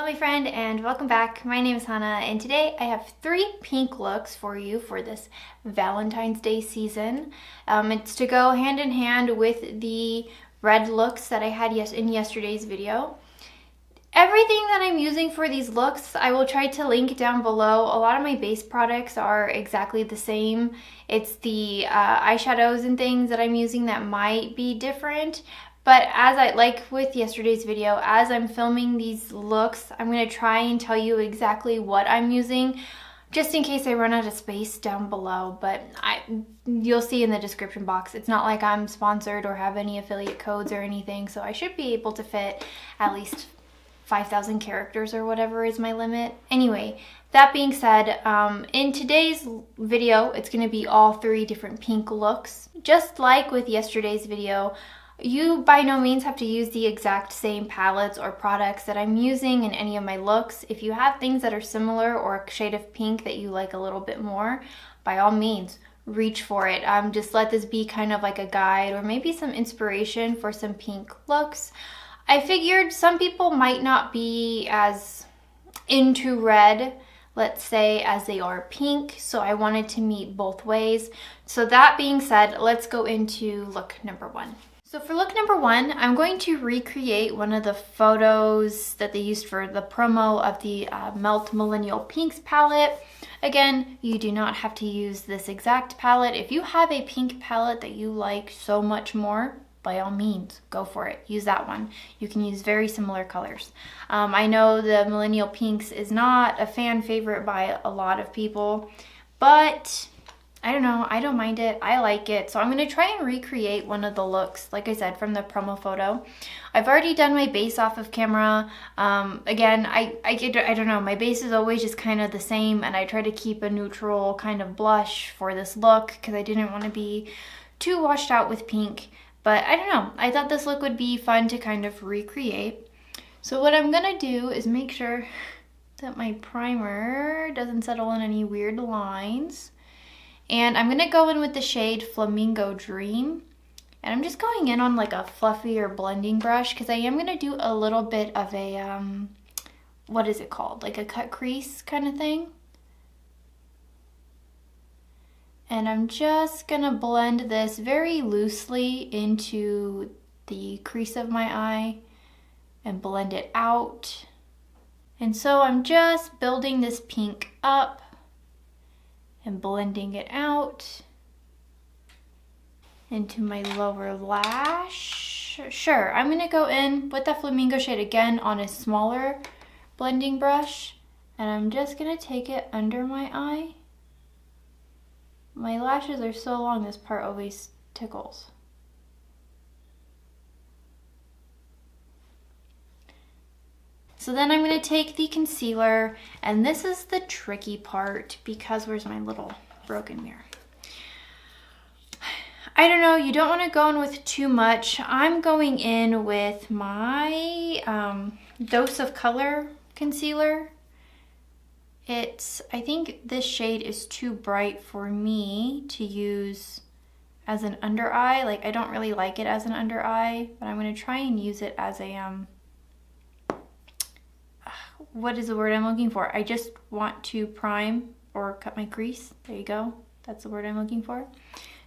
my friend, and welcome back. My name is Hannah, and today I have 3 pink looks for you for this Valentine's Day season. It's to go hand in hand with the red looks that I had in yesterday's video. Everything that I'm using for these looks, I will try to link down below. A lot of my base products are exactly the same. It's the eyeshadows and things that I'm using that might be different. But like with yesterday's video, as I'm filming these looks, I'm going to try and tell you exactly what I'm using, just in case I run out of space down below. But you'll see in the description box. It's not like I'm sponsored or have any affiliate codes or anything, so I should be able to fit at least 5,000 characters or whatever is my limit. Anyway, that being said, in today's video, it's going to be all 3 different pink looks. Just like with yesterday's video, you by no means have to use the exact same palettes or products that I'm using in any of my looks. If you have things that are similar or a shade of pink that you like a little bit more, by all means, reach for it. Just let this be kind of like a guide or maybe some inspiration for some pink looks. I figured some people might not be as into red, let's say, as they are pink, so I wanted to meet both ways. So that being said, let's go into look number 1. So for look number 1, I'm going to recreate one of the photos that they used for the promo of the Melt Millennial Pinks palette. Again, you do not have to use this exact palette. If you have a pink palette that you like so much more, by all means, go for it. Use that one. You can use very similar colors. I know the Millennial Pinks is not a fan favorite by a lot of people, but I don't know, I don't mind it, I like it. So I'm going to try and recreate one of the looks, like I said, from the promo photo. I've already done my base off of camera. Again, I don't know, my base is always just kind of the same, and I try to keep a neutral kind of blush for this look because I didn't want to be too washed out with pink. But I don't know, I thought this look would be fun to kind of recreate. So what I'm going to do is make sure that my primer doesn't settle in any weird lines. And I'm going to go in with the shade Flamingo Dream. And I'm just going in on like a fluffier blending brush because I am going to do a little bit of a, what is it called? Like a cut crease kind of thing. And I'm just going to blend this very loosely into the crease of my eye and blend it out. And so I'm just building this pink up and blending it out into my lower lash. Sure, I'm going to go in with the Flamingo shade again on a smaller blending brush, and I'm just going to take it under my eye. My lashes are so long, this part always tickles. So then I'm going to take the concealer, and this is the tricky part because where's my little broken mirror? I don't know, you don't want to go in with too much. I'm going in with my Dose of Color concealer. I think this shade is too bright for me to use as an under eye. Like, I don't really like it as an under eye, but I'm going to try and use it as a what is the word I'm looking for? I just want to prime or cut my crease. There you go. That's the word I'm looking for.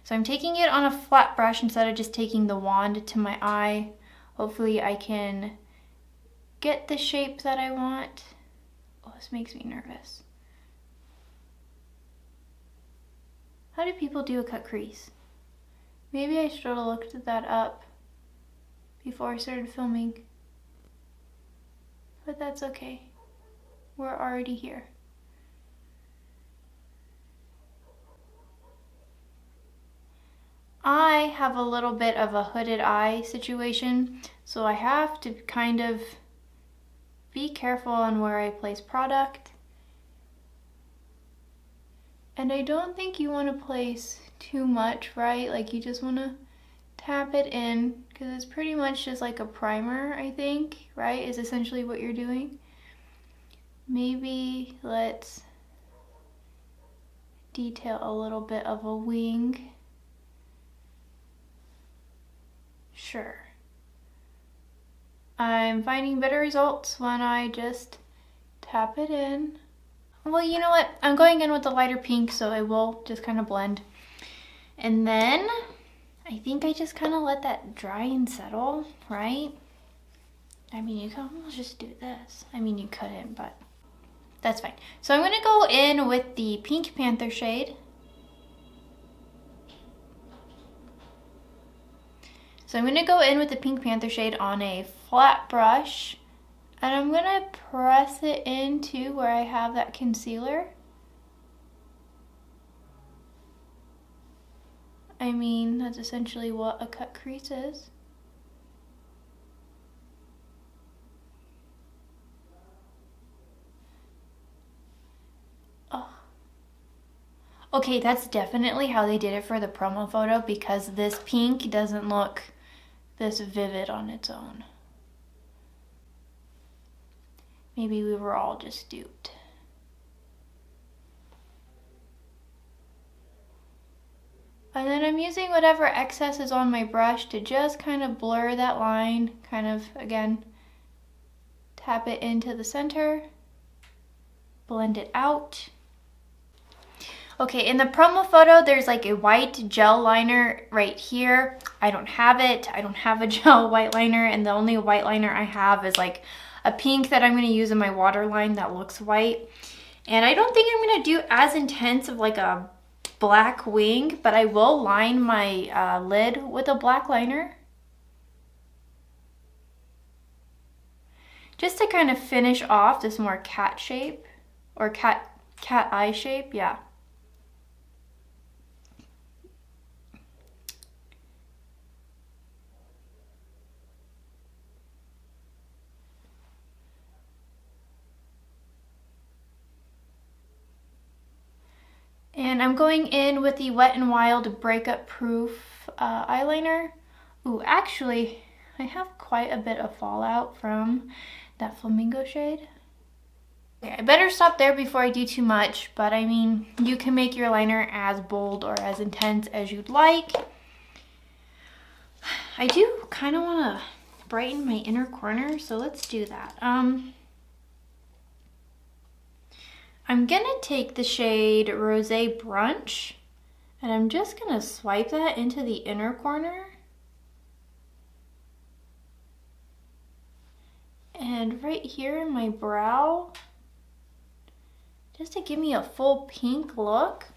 So I'm taking it on a flat brush instead of just taking the wand to my eye. Hopefully I can get the shape that I want. Oh, this makes me nervous. How do people do a cut crease? Maybe I should have looked that up before I started filming. But that's okay. We're already here. I have a little bit of a hooded eye situation, so I have to kind of be careful on where I place product. And I don't think you want to place too much, right? Like, you just want to tap it in because it's pretty much just like a primer, I think, right? Is essentially what you're doing. Maybe let's detail a little bit of a wing. Sure. I'm finding better results when I just tap it in. Well, you know what? I'm going in with the lighter pink, so it will just kind of blend. And then I think I just kind of let that dry and settle, right? I mean, you could almost just do this. I mean, you couldn't, but that's fine. So I'm going to go in with the Pink Panther shade. So I'm going to go in with the Pink Panther shade on a flat brush, and I'm going to press it into where I have that concealer. I mean, that's essentially what a cut crease is. Oh. Okay, that's definitely how they did it for the promo photo, because this pink doesn't look this vivid on its own. Maybe we were all just duped. And then I'm using whatever excess is on my brush to just kind of blur that line, kind of, again, tap it into the center, blend it out. Okay, in the promo photo, there's like a white gel liner right here. I don't have it. I don't have a gel white liner, and the only white liner I have is like a pink that I'm going to use in my waterline that looks white. And I don't think I'm going to do as intense of like a black wing, but I will line my lid with a black liner. Just to kind of finish off this more cat shape, or cat eye shape, yeah. And I'm going in with the Wet n Wild Breakup Proof eyeliner. Ooh, actually, I have quite a bit of fallout from that flamingo shade. Okay, I better stop there before I do too much, but I mean, you can make your liner as bold or as intense as you'd like. I do kind of want to brighten my inner corner, so let's do that. I'm gonna take the shade Rosé Brunch, and I'm just gonna swipe that into the inner corner. And right here in my brow, just to give me a full pink look.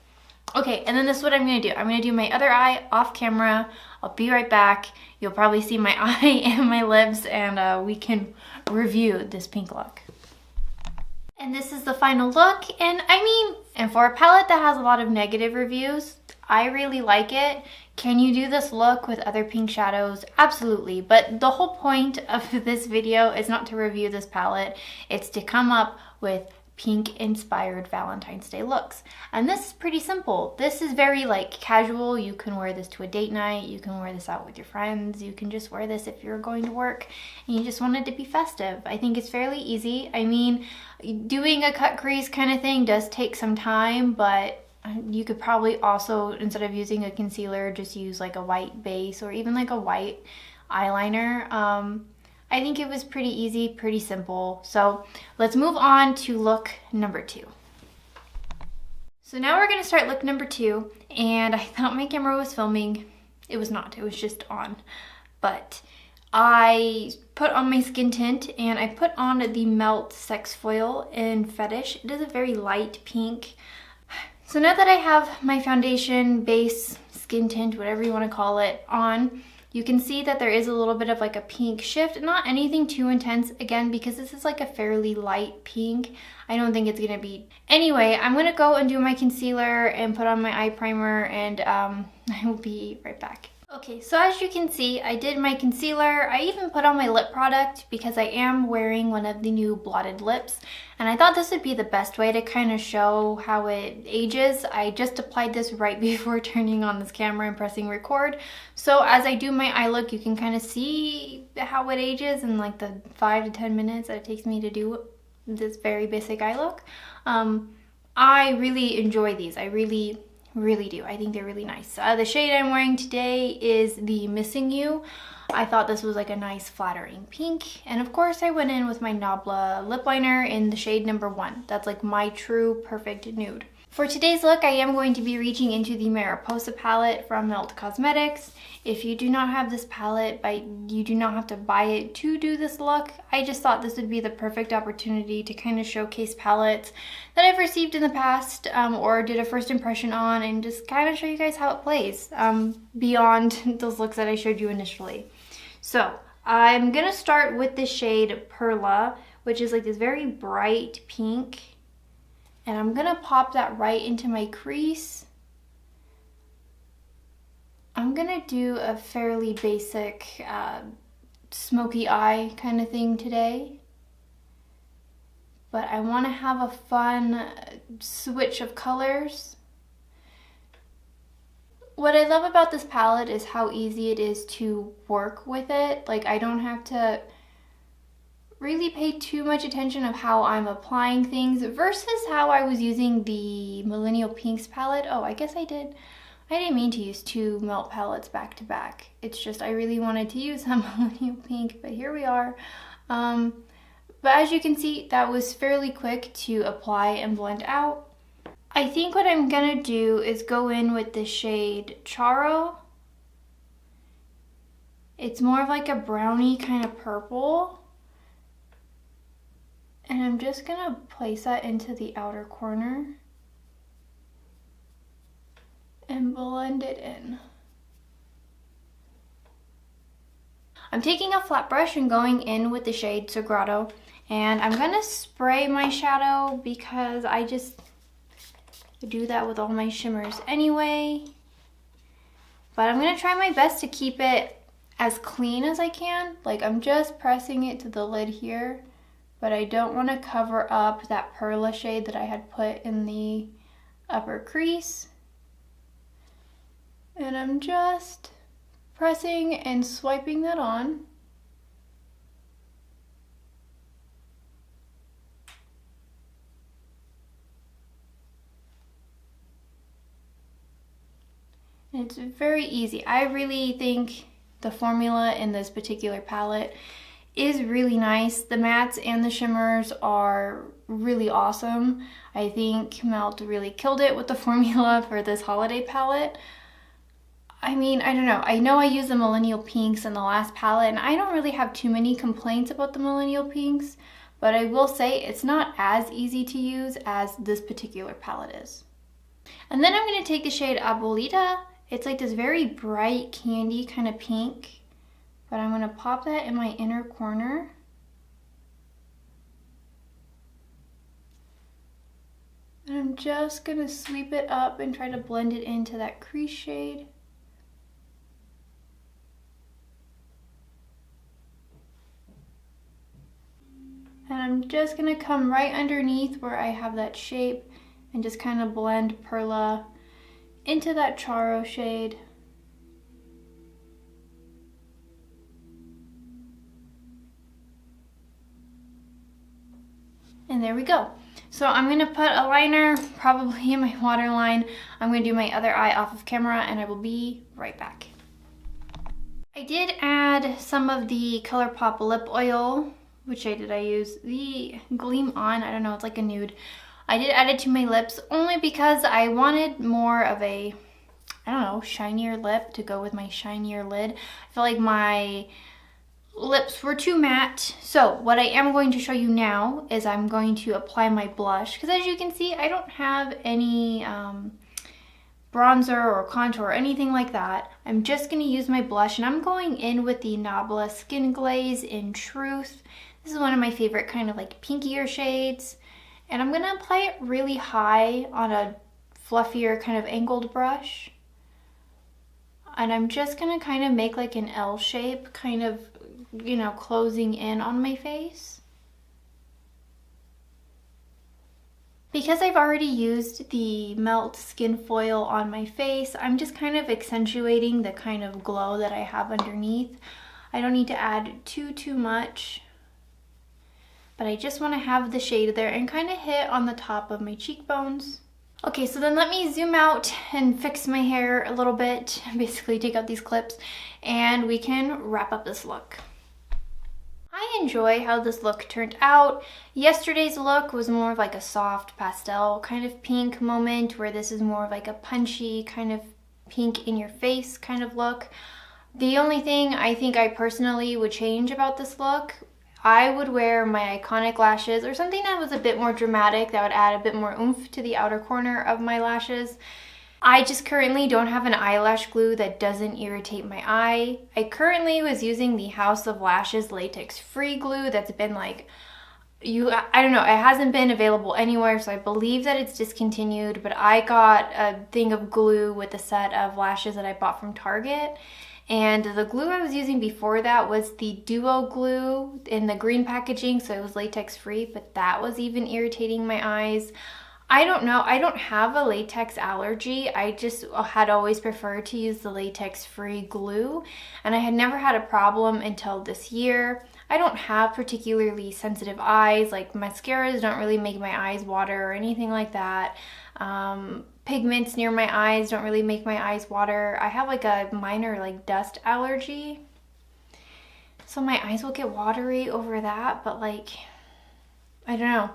Okay, and then this is what I'm gonna do. I'm gonna do my other eye off camera. I'll be right back. You'll probably see my eye and my lips, and we can review this pink look. And this is the final look, and I mean, and for a palette that has a lot of negative reviews, I really like it. Can you do this look with other pink shadows? Absolutely, but the whole point of this video is not to review this palette, it's to come up with pink inspired Valentine's Day looks. And this is pretty simple. This is very like casual. You can wear this to a date night, you can wear this out with your friends, you can just wear this if you're going to work and you just want it to be festive. I think it's fairly easy. I mean, doing a cut crease kind of thing does take some time, but you could probably also, instead of using a concealer, just use like a white base or even like a white eyeliner. I think it was pretty easy, pretty simple. So let's move on to look number 2. So now we're gonna start look number 2, and I thought my camera was filming. It was not, it was just on. But I put on my skin tint, and I put on the Melt Sex Foil in Fetish. It is a very light pink. So now that I have my foundation, base, skin tint, whatever you wanna call it, on, you can see that there is a little bit of like a pink shift, not anything too intense, again, because this is like a fairly light pink. I don't think it's gonna be. Anyway, I'm gonna go and do my concealer and put on my eye primer, and I will be right back. Okay, so as you can see, I did my concealer. I even put on my lip product because I am wearing one of the new blotted lips, and I thought this would be the best way to kind of show how it ages. I just applied this right before turning on this camera and pressing record. So as I do my eye look, you can kind of see how it ages in like the 5 to 10 minutes that it takes me to do this very basic eye look. I really enjoy these. I really really do. I think they're really nice. The shade I'm wearing today is the Missing You. I thought this was like a nice flattering pink. And of course I went in with my Nabla lip liner in the shade number 1. That's like my true perfect nude. For today's look, I am going to be reaching into the Mariposa palette from Melt Cosmetics. If you do not have this palette, you do not have to buy it to do this look. I just thought this would be the perfect opportunity to kind of showcase palettes that I've received in the past or did a first impression on, and just kind of show you guys how it plays beyond those looks that I showed you initially. So I'm gonna start with the shade Perla, which is like this very bright pink. And I'm gonna pop that right into my crease. I'm gonna do a fairly basic smoky eye kind of thing today. But I wanna have a fun switch of colors. What I love about this palette is how easy it is to work with it. Like, I don't have to really pay too much attention of how I'm applying things versus how I was using the Millennial Pinks palette. Oh, I guess I didn't mean to use 2 Melt palettes back to back. It's just I really wanted to use some Millennial Pink, but here we are. But as you can see, that was fairly quick to apply and blend out. I think what I'm gonna do is go in with the shade Charo. It's more of like a brownie kind of purple. And I'm just gonna place that into the outer corner and blend it in. I'm taking a flat brush and going in with the shade Sagrado, and I'm gonna spray my shadow because I just do that with all my shimmers anyway. But I'm gonna try my best to keep it as clean as I can. Like, I'm just pressing it to the lid here, but I don't want to cover up that Perla shade that I had put in the upper crease. And I'm just pressing and swiping that on. And it's very easy. I really think the formula in this particular palette is really nice. The mattes and the shimmers are really awesome. I think Melt really killed it with the formula for this holiday palette. I mean, I don't know. I know I used the Millennial Pinks in the last palette, and I don't really have too many complaints about the Millennial Pinks, but I will say it's not as easy to use as this particular palette is. And then I'm going to take the shade Abuelita. It's like this very bright candy kind of pink. But I'm going to pop that in my inner corner. And I'm just going to sweep it up and try to blend it into that crease shade. And I'm just going to come right underneath where I have that shape and just kind of blend Perla into that Charo shade. And there we go. So I'm gonna put a liner probably in my waterline. I'm gonna do my other eye off of camera, and I will be right back. I did add some of the ColourPop lip oil. Which shade did I use? The Gleam On, I don't know, it's like a nude. I did add it to my lips only because I wanted more of a, I don't know, shinier lip to go with my shinier lid. I feel like my lips were too matte. So what I am going to show you now is I'm going to apply my blush, because as you can see, I don't have any bronzer or contour or anything like that. I'm just going to use my blush, and I'm going in with the Nabla Skin Glaze in Truth. This is one of my favorite kind of like pinkier shades, and I'm going to apply it really high on a fluffier kind of angled brush. And I'm just going to kind of make like an L shape, kind of, you know, closing in on my face. Because I've already used the Melt Skin Foil on my face, I'm just kind of accentuating the kind of glow that I have underneath. I don't need to add too much, but I just want to have the shade there and kind of hit on the top of my cheekbones. Okay, so then let me zoom out and fix my hair a little bit, basically take out these clips, and we can wrap up this look. I enjoy how this look turned out. Yesterday's look was more of like a soft pastel kind of pink moment, where this is more of like a punchy kind of pink in your face kind of look. The only thing I think I personally would change about this look, I would wear my iconic lashes or something that was a bit more dramatic, that would add a bit more oomph to the outer corner of my lashes. I just currently don't have an eyelash glue that doesn't irritate my eye. I currently was using the House of Lashes latex free glue that's been like, I don't know, it hasn't been available anywhere, so I believe that it's discontinued, but I got a thing of glue with a set of lashes that I bought from Target. And the glue I was using before that was the Duo glue in the green packaging, so it was latex free, but that was even irritating my eyes. I don't know, I don't have a latex allergy. I just had always preferred to use the latex free glue, and I had never had a problem until this year. I don't have particularly sensitive eyes, like mascaras don't really make my eyes water or anything like that. Pigments near my eyes don't really make my eyes water. I have like a minor like dust allergy, so my eyes will get watery over that, but like, I don't know.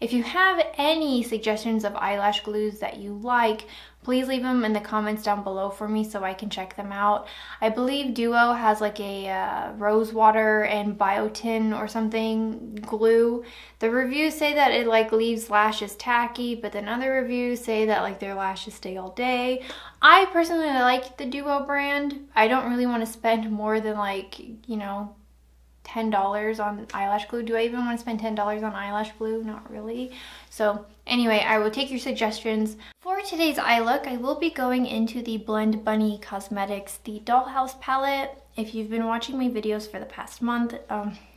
If you have any suggestions of eyelash glues that you like, please leave them in the comments down below for me so I can check them out. I believe Duo has like a rose water and biotin or something glue. The reviews say that it like leaves lashes tacky, but then other reviews say that like their lashes stay all day. I personally like the Duo brand. I don't really want to spend more than like, you know, $10 on eyelash glue. Do I even want to spend $10 on eyelash glue? Not really. So anyway, I will take your suggestions. For today's eye look, I will be going into the Blend Bunny Cosmetics, the Dollhouse palette. If you've been watching my videos for the past month,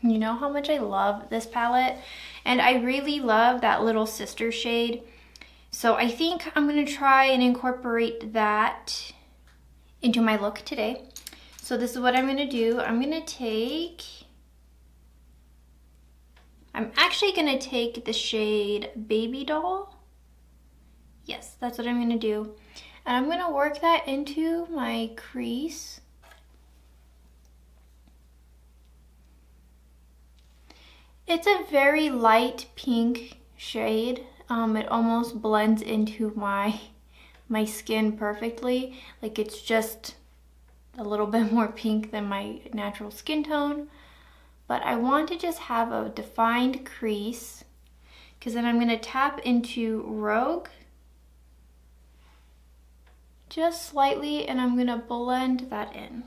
you know how much I love this palette. And I really love that little sister shade. So I think I'm going to try and incorporate that into my look today. So this is what I'm going to do. I'm actually going to take the shade Baby Doll. Yes, that's what I'm going to do. And I'm going to work that into my crease. It's a very light pink shade. It almost blends into my skin perfectly. Like it's just a little bit more pink than my natural skin tone. But I want to just have a defined crease, because then I'm going to tap into Rogue just slightly, and I'm going to blend that in.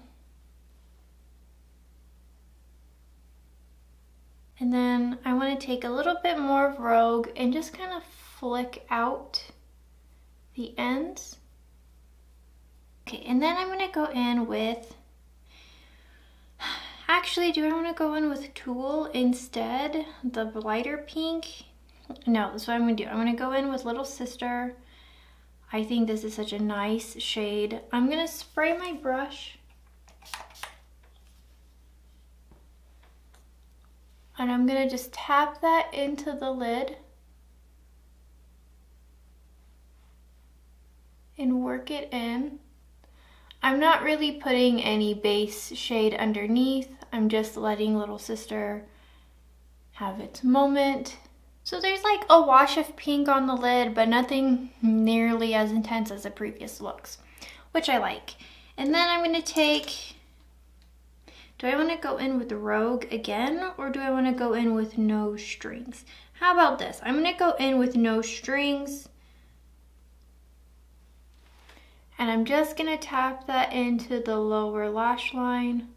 And then I want to take a little bit more of Rogue and just kind of flick out the ends. Okay, and then I'm going to go in with, actually, do I want to go in with Tulle instead? The lighter pink? No, that's what I'm going to do. I'm going to go in with Little Sister. I think this is such a nice shade. I'm going to spray my brush. And I'm going to just tap that into the lid. And work it in. I'm not really putting any base shade underneath. I'm just letting Little Sister have its moment. So there's like a wash of pink on the lid, but nothing nearly as intense as the previous looks, which I like. And then I'm going to take, do I want to go in with Rogue again, or do I want to go in with No Strings? How about this? I'm going to go in with No Strings. And I'm just going to tap that into the lower lash line.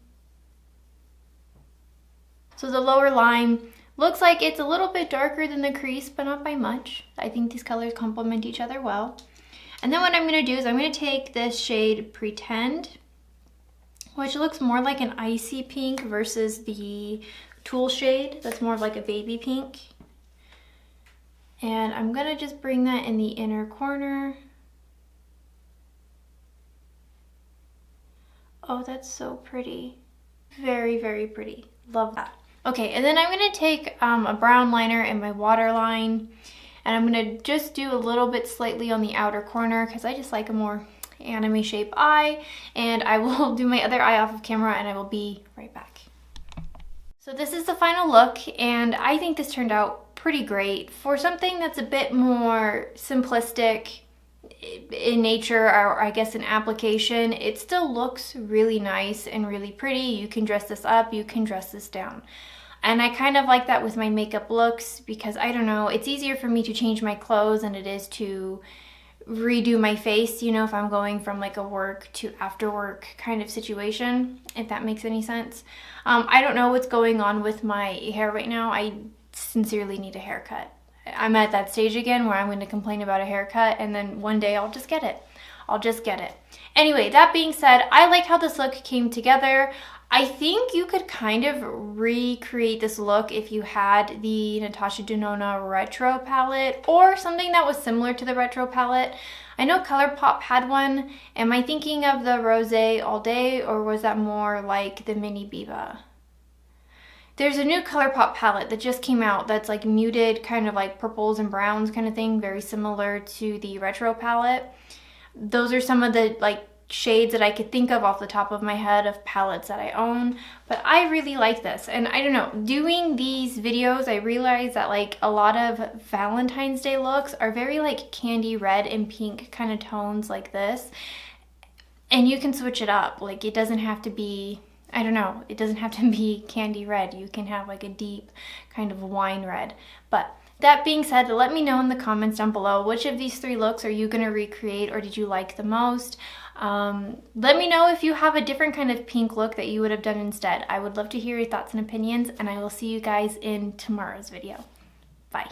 So the lower line looks like it's a little bit darker than the crease, but not by much. I think these colors complement each other well. And then what I'm going to do is I'm going to take this shade Pretend, which looks more like an icy pink versus the Tulle shade. That's more of like a baby pink. And I'm going to just bring that in the inner corner. Oh, that's so pretty. Very, very pretty. Love that. Okay, and then I'm going to take a brown liner in my waterline, And I'm gonna just do a little bit slightly on the outer corner because I just like a more anime shape eye, and I will do my other eye off of camera and I will be right back. So this is the final look, and I think this turned out pretty great. For something that's a bit more simplistic in nature, or I guess in application, it still looks really nice and really pretty. You can dress this up, you can dress this down. And I kind of like that with my makeup looks because, I don't know, it's easier for me to change my clothes than it is to redo my face, you know, if I'm going from like a work to after work kind of situation, if that makes any sense. I don't know what's going on with my hair right now. I sincerely need a haircut. I'm at that stage again where I'm going to complain about a haircut, and then one day I'll just get it. I'll just get it. Anyway, that being said, I like how this look came together. I think you could kind of recreate this look if you had the Natasha Denona Retro palette or something that was similar to the Retro palette. I know ColourPop had one. Am I thinking of the Rosé All Day, or was that more like the Mini Biba? There's a new ColourPop palette that just came out that's like muted, kind of like purples and browns kind of thing, very similar to the Retro palette. Those are some of the like shades that I could think of off the top of my head of palettes that I own, but I really like this. And I don't know, doing these videos, I realize that like a lot of Valentine's Day looks are very like candy red and pink kind of tones like this, and you can switch it up. Like it doesn't have to be, I don't know, it doesn't have to be candy red. You can have like a deep kind of wine red. But that being said, let me know in the comments down below, which of these three looks are you going to recreate or did you like the most? Let me know if you have a different kind of pink look that you would have done instead. I would love to hear your thoughts and opinions, and I will see you guys in tomorrow's video. Bye.